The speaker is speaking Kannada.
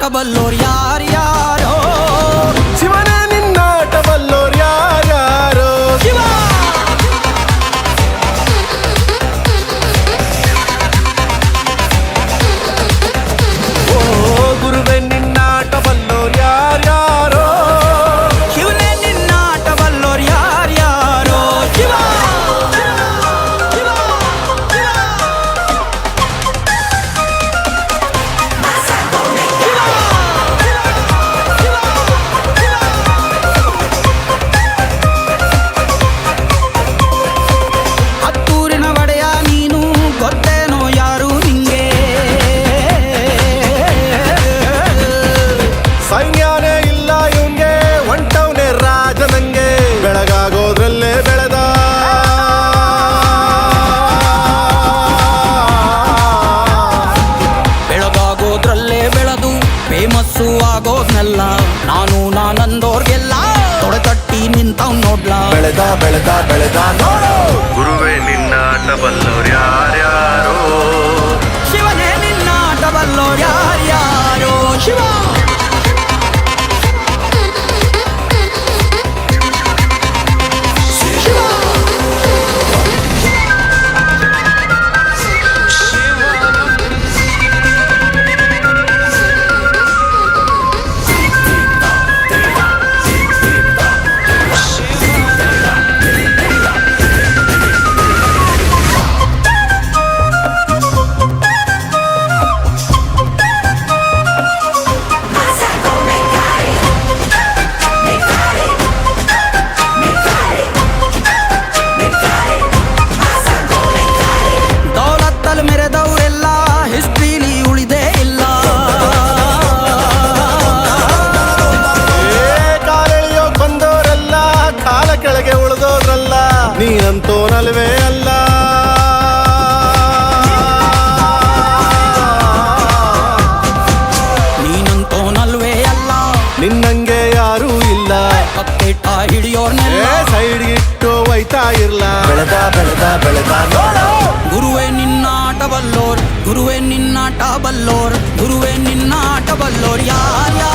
ನಿನ್ನಾಟ ಬಲ್ಲೋರ್ ಯಾರ್ಯಾರೋ ಶಿವನೇ ನಿನ್ನಾಟ ಬಲ್ಲೋರ್ ಯಾರ್ಯಾರೋ ಶಿವ ಓ ಗುರುವೆ ನಿನ್ನಾಟ ಬಲ್ಲೋರ್ ಯಾರ್ಯಾರೋ ಶಿವನೇ ನಿನ್ನಾಟ ಬಲ್ಲೋರ್ ಯಾರ್ಯಾರೋ ಶಿವ ಹತ್ತೂರಿನ ಒಡೆಯ ನೀನು ಗೊತ್ತೇನೋ ಯಾರು ನಿಂಗೆ ಸೈನ್ಯನೇ ಇಲ್ಲ ಇವಂಗೆ ಹೊಂಟವ್ನೆ ರಾಜ ನಂಗೆ ಬೆಳಗಾಗೋದ್ರಲ್ಲೇ ಬೆಳೆದ ಬೆಳಗಾಗೋದ್ರಲ್ಲೇ ಬೆಳೆದು ಫೇಮಸ್ಸು ಆಗೋದ್ನೆಲ್ಲ ನಾನಂದೋರ್ಗೆಲ್ಲ ತೊಡೆ ತಟ್ಟಿ ನಿಂತವ್ ನೋಡ್ಲಾ ಬೆಳೆದ ಬೆಳೆದ ಬೆಳೆದ ನೋಡು ಗುರುವೇ ನಿನ್ನಾಟ ಬಲ್ಲೋರ್ ಯಾರ್ಯಾರೋ ಶಿವನೇ ನಿನ್ನಾಟ ಬಲ್ಲೋರ್ ಯಾರ್ಯಾರೋ ಶಿವ ದೌಲತ್ತಲ್ಲಿ ಮೆರೆದವರೆಲ್ಲ ಹಿಸ್ಟ್ರಿಲಿ ಉಳಿದೇ ಇಲ್ಲ ಕಾಲೆಳೆಯೋಕ್ ಬಂದವರೆಲ್ಲ ಕಾಲ ಕೆಳಗೆ ಉಳಿದೋದ್ರಲ್ಲ ನೀನಂತೋನಲ್ವೇ ಅಲ್ಲ ನೀನಂತೋನಲ್ವೇ ಅಲ್ಲ ನಿನ್ನಂಗೆ ಯಾರೂ ಇಲ್ಲ ಕತ್ತೇಟ ಹಿಡಿಯೋರ್ನೆಲ್ಲ ಸೈಡ್ ಇಟ್ಟು ಒಯ್ತಾ ಇರ್ಲ ಬೆಳೆದ ಬೆಳೆದ ಬೆಳೆದ ನೋಡು ಗುರುವೇ ನಿನ್ನಾಟ ಬಲ್ಲೋರ್ ಗುರುವೇ ನಿನ್ನಾಟ ಬಲ್ಲೋರ್ ಗುರುವೇ ನಿನ್ನಾಟ ಬಲ್ಲೋರ್ ಯಾರ್ಯಾರೋ